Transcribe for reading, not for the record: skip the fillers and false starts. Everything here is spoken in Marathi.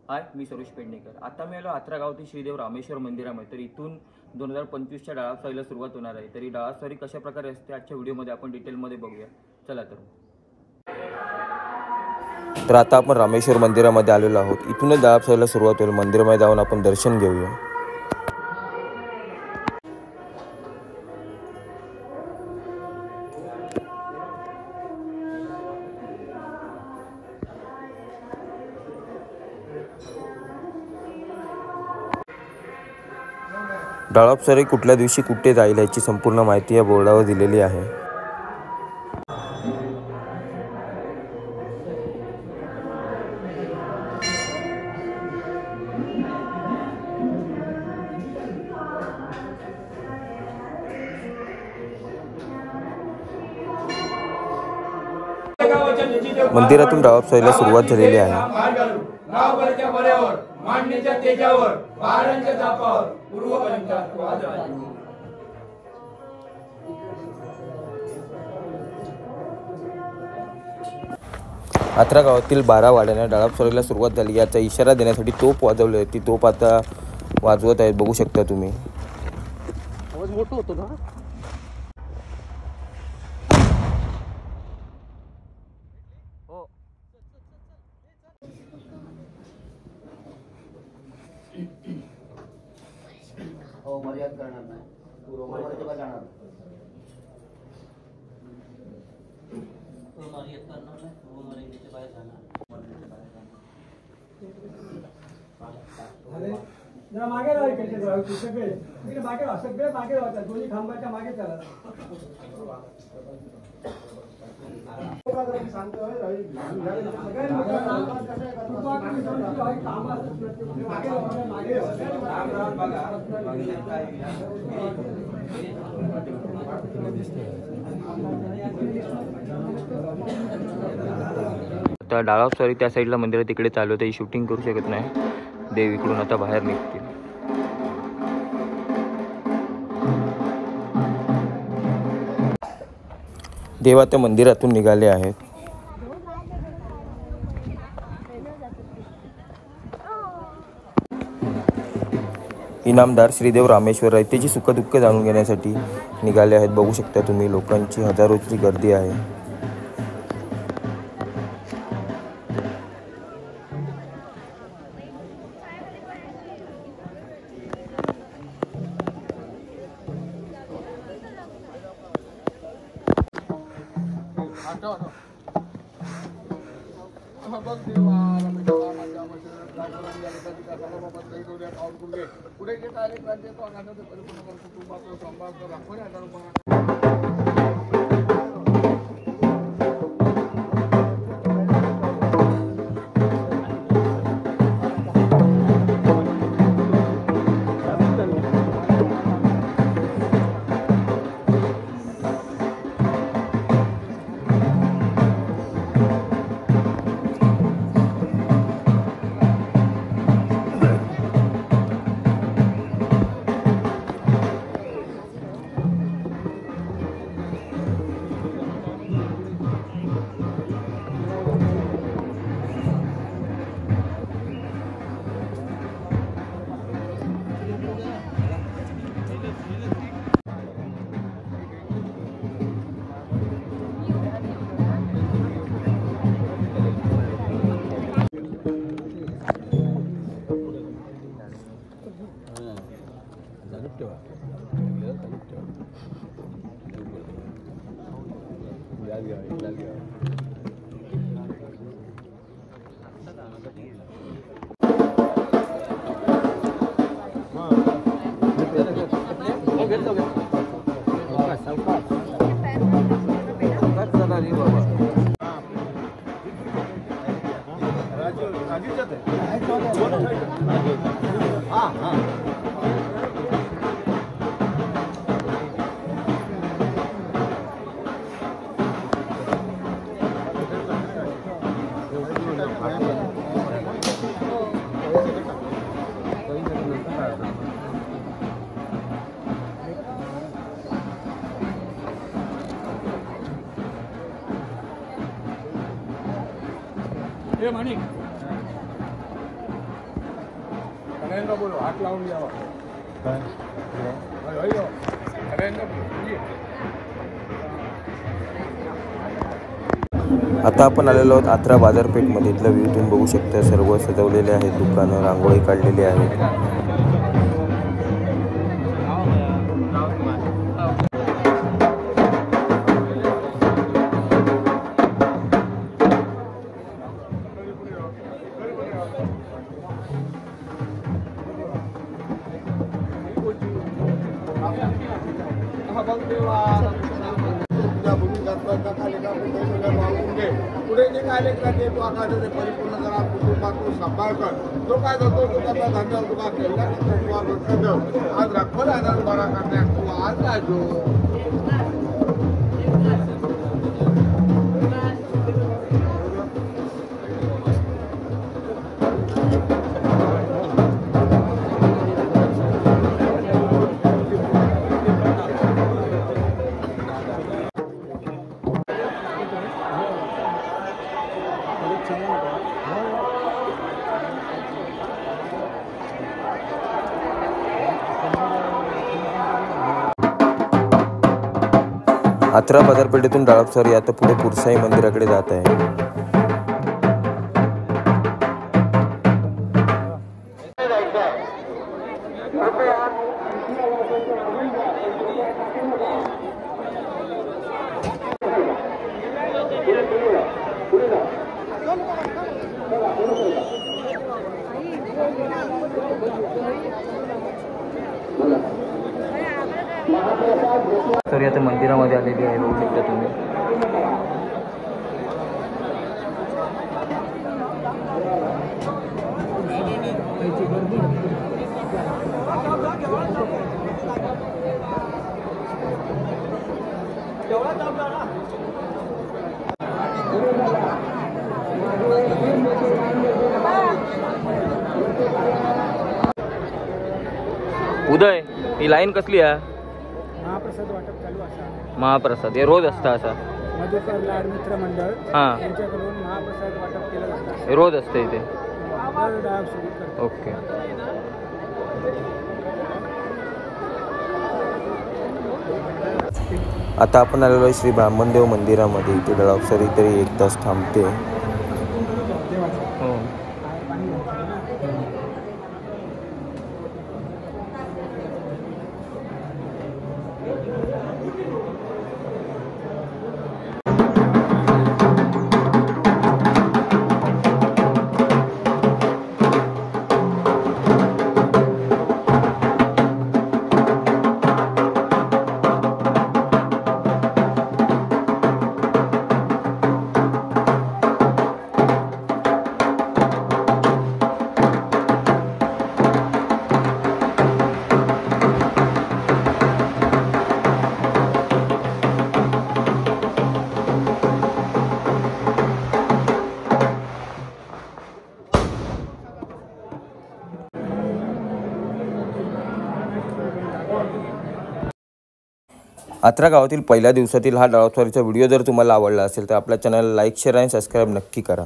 हाय, मी सरोज पेडणेकर। आता मी आलो आत्रा गावातील श्रीदेव रामेश्वर मंदिरामध्ये। तर इथून 2025च्या डाळासारीला सुरुवात होणार आहे। तरी डाळासारी कशा प्रकारे असते आजच्या व्हिडिओमध्ये आपण डिटेलमध्ये बघूया। चला तर आता आपण रामेश्वर मंदिरामध्ये आलेलो आहोत। इथूनच डाळासारीला सुरुवात होईल। मंदिरामध्ये जाऊन आपण दर्शन घेऊया। डाळासारी कुठल्या दिवशी कुठे जाईल याची संपूर्ण माहिती या बोर्डावर दिलेली आहे। मंदिरातून डाळासारीला सुरुवात झालेली आहे। गावभरच्या बऱ्यावर मांडणीच्या तेजावर पहाडांच्या झापावर पूर्वपर्यंत आत्रा गावातील 12 वाड्यांना डाळासारीला सुरुवात झाली याचा इशारा देण्यासाठी तोफ वाजवली आहे। ती तोफ आता वाजवत आहेत, बघू शकता तुम्ही। आवाज मोठा होतो ना। हो मर्याद करणार नाही, पूर्व मर्याद जाणार जरा मागे राहायचे सगळे सगळे मागे राहतात, दोन्ही खांबाच्या मागे चला। आता डाळासारी त्या साईडला मंदिरात तिकडे चालू होतं, ही शूटिंग करू शकत नाही। देव इकडून आता बाहेर निघतील। देव आता मंदिरातून निघाले आहेत। इनामदार श्रीदेव रामेश्वर रयतेची सुखदुःख जाणून घेण्यासाठी निघाले आहेत, बघू शकता तुम्ही। लोकांची हजारोची गर्दी आहे। पुढे जे कार्यक्रम देतो अनाथ परिपूर्ण कुटुंबाचा संभाग दाखवण्यात माणिक सगळ्यांना बोलू हात लावून यावा सगळ्यांना बोलू आता आपण आलेलो आहोत आत्रा बाजारपेठमध्ये. इथला व्ह्यू तुम्ही बघू शकता. सर्व सजवलेले आहेत, दुकानं, रांगोळी काढलेली आहेत. पुढे जे कार्यक्रम आहे तो आकाशाने परिपूर्ण करा, कुटुंबात तो सांभाळ कर. तो काय करतो तो त्याचा धंदा तुला केला आज राखोल आधार बरा करण्यास तू आज राजो. आत्रा बाजारपेठेतून डाळपसारी आता पुढे पुरसाई मंदिराकडे जात आहे. तर आता मंदिरामध्ये आलेली आहे, बघू शकता तुम्ही. उदय, ही लाईन कसली आहे? महाप्रसाद वाटप चालू असा. महाप्रसाद हे रोज असतं असा? मधुकर लाड मित्र मंडळ हां, यांच्याकडून महाप्रसाद वाटप केलं जातं. हे रोज असतं इथे. दर डाळ सुरू करतो. ओके. आता आपण आलेलो आहे श्री ब्राह्मणदेव मंदिरामध्ये. इथे डाळपसारी तरी 1 तास थांबते. हो. आत्रा गावातील पहिल्या दिवसातील हा डाळपसारीचा व्हिडिओ जर तुम्हाला आवडला असेल तर आपल्या चॅनलला लाईक, शेअर आणि सबस्क्राईब नक्की करा.